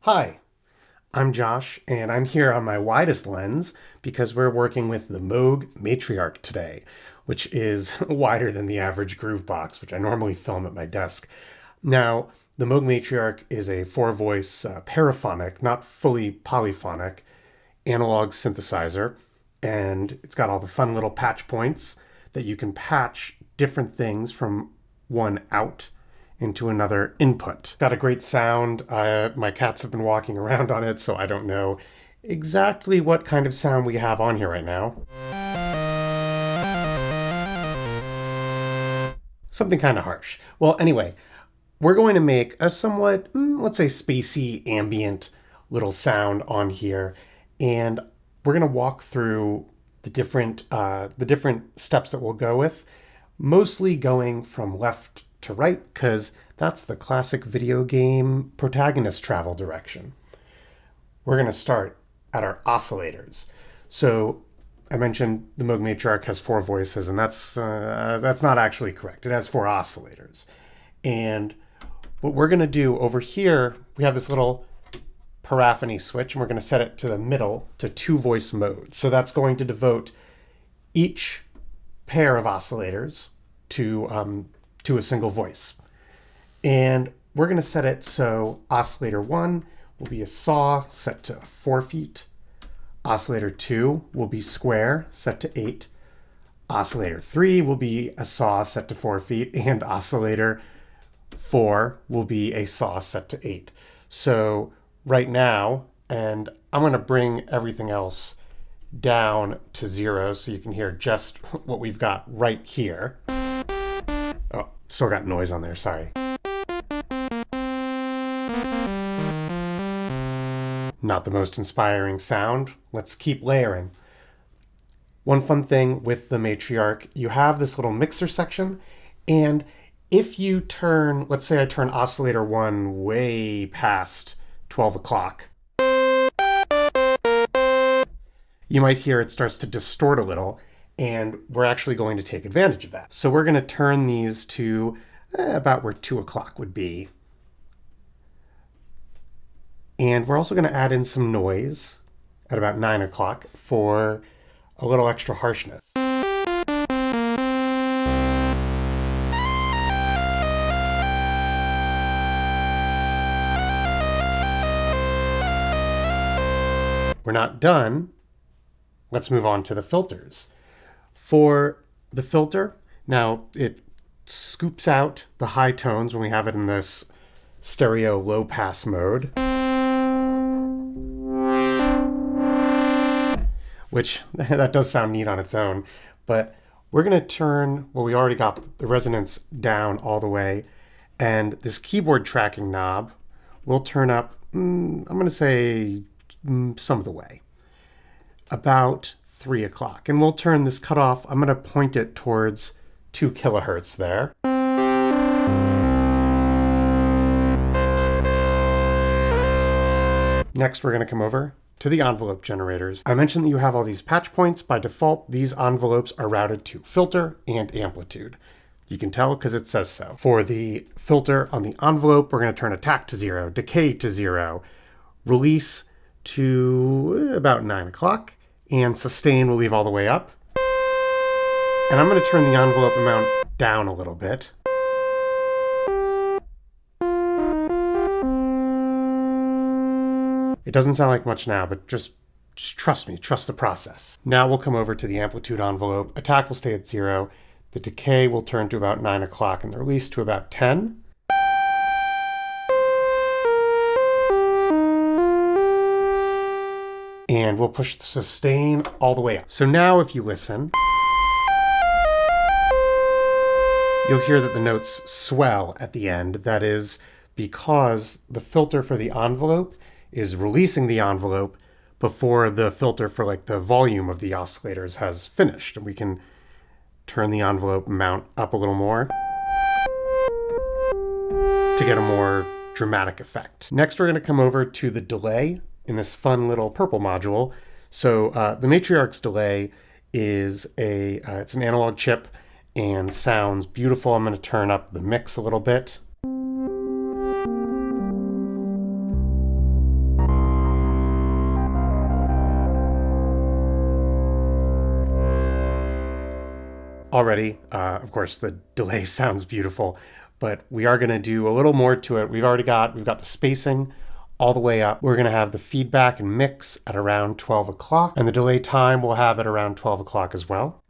Hi, I'm Josh, and I'm here on my widest lens because we're working with the Moog Matriarch today, which is wider than the average groove box, which I normally film at my desk. Now, the Moog Matriarch is a four-voice paraphonic, not fully polyphonic, analog synthesizer, and it's got all the fun little patch points that you can patch different things from one out into another input. Got a great sound. My cats have been walking around on it, so I don't know exactly what kind of sound we have on here right now. Something kind of harsh. Well, anyway, we're going to make a somewhat, let's say, spacey, ambient little sound on here, and we're going to walk through the different steps that we'll go with, mostly going from left to right, because that's the classic video game protagonist travel direction. We're going to start at our oscillators. So I mentioned the Moog Matriarch has four voices, and that's not actually correct. It has four oscillators. And what we're going to do over here, we have this little paraphony switch, and we're going to set it to the middle to two voice mode. So that's going to devote each pair of oscillators to a single voice. And we're going to set it so oscillator 1 will be a saw set to 4 feet. Oscillator 2 will be square set to 8. Oscillator 3 will be a saw set to 4 feet. And oscillator 4 will be a saw set to 8. So right now, and I'm going to bring everything else down to 0 so you can hear just what we've got right here. Oh, still got noise on there, sorry. Not the most inspiring sound. Let's keep layering. One fun thing with the Matriarch, you have this little mixer section, and if you turn, let's say I turn oscillator 1 way past 12 o'clock, you might hear it starts to distort a little, and we're actually going to take advantage of that. So we're going to turn these to about where 2 o'clock would be. And we're also going to add in some noise at about 9 o'clock for a little extra harshness. We're not done. Let's move on to the filters. For the filter, now it scoops out the high tones when we have it in this stereo low pass mode, which that does sound neat on its own, but we're going to turn, well, we already got the resonance down all the way, and this keyboard tracking knob will turn up, I'm going to say some of the way, about 3 o'clock. And we'll turn this cutoff, I'm going to point it towards 2 kilohertz there. Next, we're going to come over to the envelope generators. I mentioned that you have all these patch points. By default, these envelopes are routed to filter and amplitude. You can tell because it says so. For the filter on the envelope, we're going to turn attack to 0, decay to 0, release to about 9 o'clock, and sustain we'll leave all the way up. And I'm going to turn the envelope amount down a little bit. It doesn't sound like much now, but just trust me, trust the process. Now we'll come over to the amplitude envelope. Attack will stay at 0. The decay will turn to about 9 o'clock and the release to about 10. And we'll push the sustain all the way up. So now if you listen, you'll hear that the notes swell at the end. That is because the filter for the envelope is releasing the envelope before the filter for like the volume of the oscillators has finished. And we can turn the envelope amount up a little more to get a more dramatic effect. Next, we're going to come over to the delay in this fun little purple module. So the Matriarch's delay is it's an analog chip and sounds beautiful. I'm going to turn up the mix a little bit. already. Of course, the delay sounds beautiful, but we are going to do a little more to it. We've got the spacing all the way up. We're going to have the feedback and mix at around 12 o'clock, and the delay time we'll have at around 12 o'clock as well.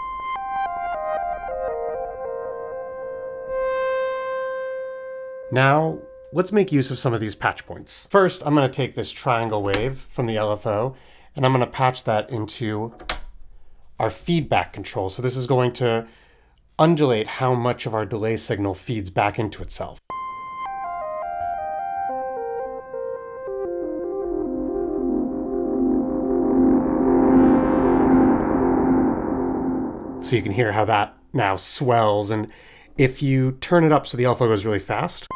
Now, let's make use of some of these patch points. First, I'm going to take this triangle wave from the LFO, and I'm going to patch that into our feedback control. So this is going to undulate how much of our delay signal feeds back into itself. So you can hear how that now swells, and if you turn it up so the LFO goes really fast,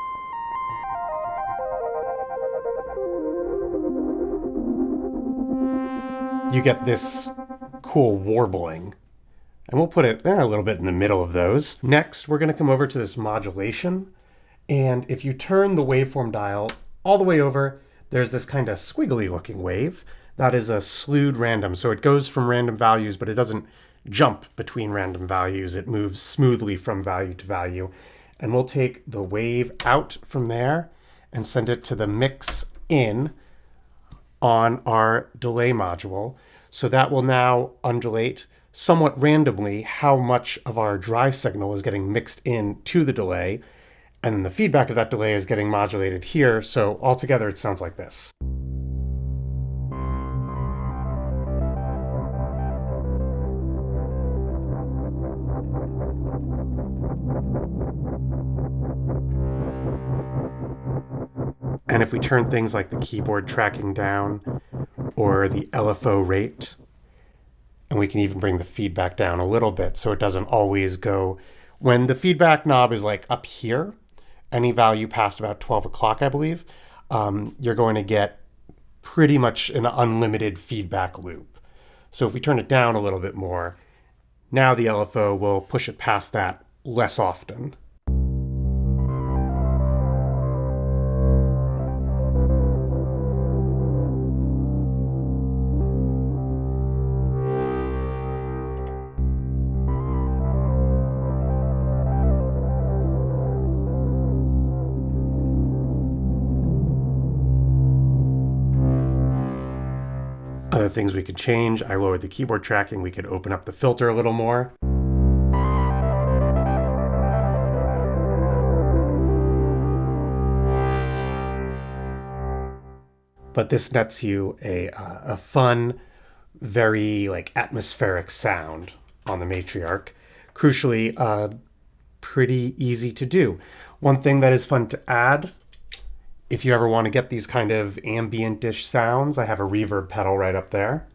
you get this cool warbling. And we'll put it a little bit in the middle of those. Next, we're going to come over to this modulation. And if you turn the waveform dial all the way over, there's this kind of squiggly looking wave. That is a slewed random. So it goes from random values, but it doesn't jump between random values. It moves smoothly from value to value. And we'll take the wave out from there and send it to the mix in on our delay module. So that will now undulate somewhat randomly how much of our dry signal is getting mixed in to the delay. And then the feedback of that delay is getting modulated here. So altogether, it sounds like this. And if we turn things like the keyboard tracking down or the LFO rate, and we can even bring the feedback down a little bit so it doesn't always go. When the feedback knob is like up here, any value past about 12 o'clock, I believe, you're going to get pretty much an unlimited feedback loop. So if we turn it down a little bit more, now the LFO will push it past that less often. Other things we could change, I lowered the keyboard tracking, we could open up the filter a little more. But this nets you a fun, very like atmospheric sound on the Matriarch. Crucially, pretty easy to do. One thing that is fun to add, if you ever want to get these kind of ambient-ish sounds, I have a reverb pedal right up there.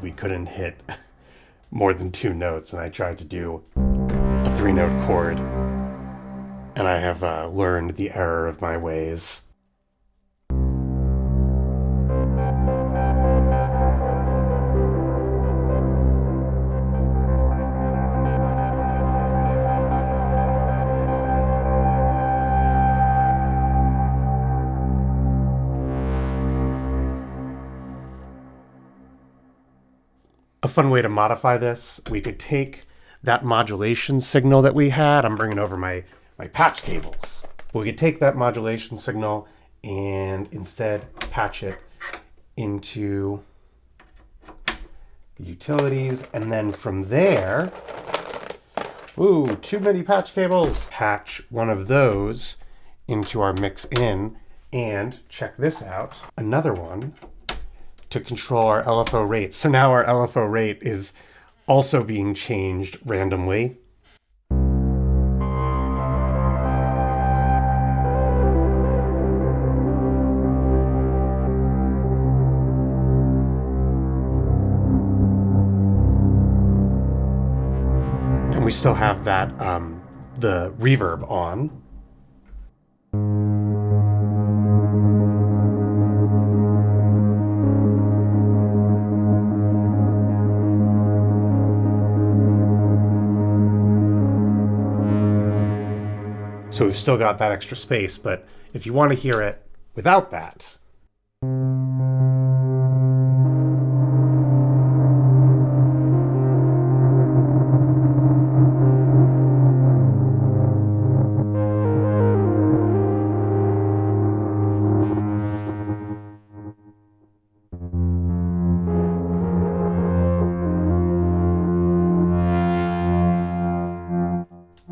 We couldn't hit more than 2 notes, and I tried to do a 3-note chord, and I have learned the error of my ways. A fun way to modify this, we could take that modulation signal that we had. I'm bringing over my patch cables. We could take that modulation signal and instead patch it into the utilities. And then from there, ooh, too many patch cables. Patch one of those into our mix in, and check this out, another one to control our LFO rate. So now our LFO rate is also being changed randomly. And we still have that, the reverb on. So we've still got that extra space, but if you want to hear it without that,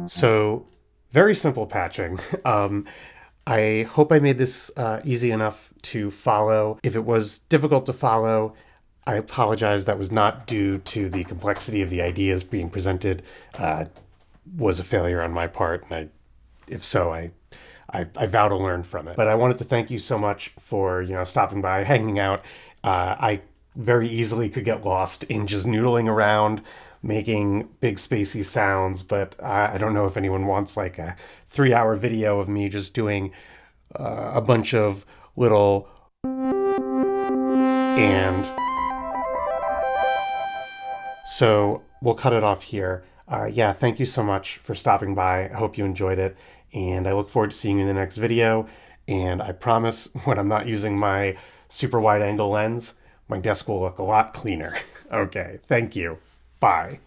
so very simple patching. I hope I made this easy enough to follow. If it was difficult to follow, I apologize. That was not due to the complexity of the ideas being presented. Was a failure on my part, and if so, I vow to learn from it. But I wanted to thank you so much for stopping by, hanging out. I very easily could get lost in just noodling around, making big spacey sounds, but I don't know if anyone wants like a 3-hour video of me just doing a bunch of little and. So we'll cut it off here. Yeah, thank you so much for stopping by. I hope you enjoyed it, and I look forward to seeing you in the next video. And I promise when I'm not using my super wide angle lens, my desk will look a lot cleaner. Okay, thank you. Bye.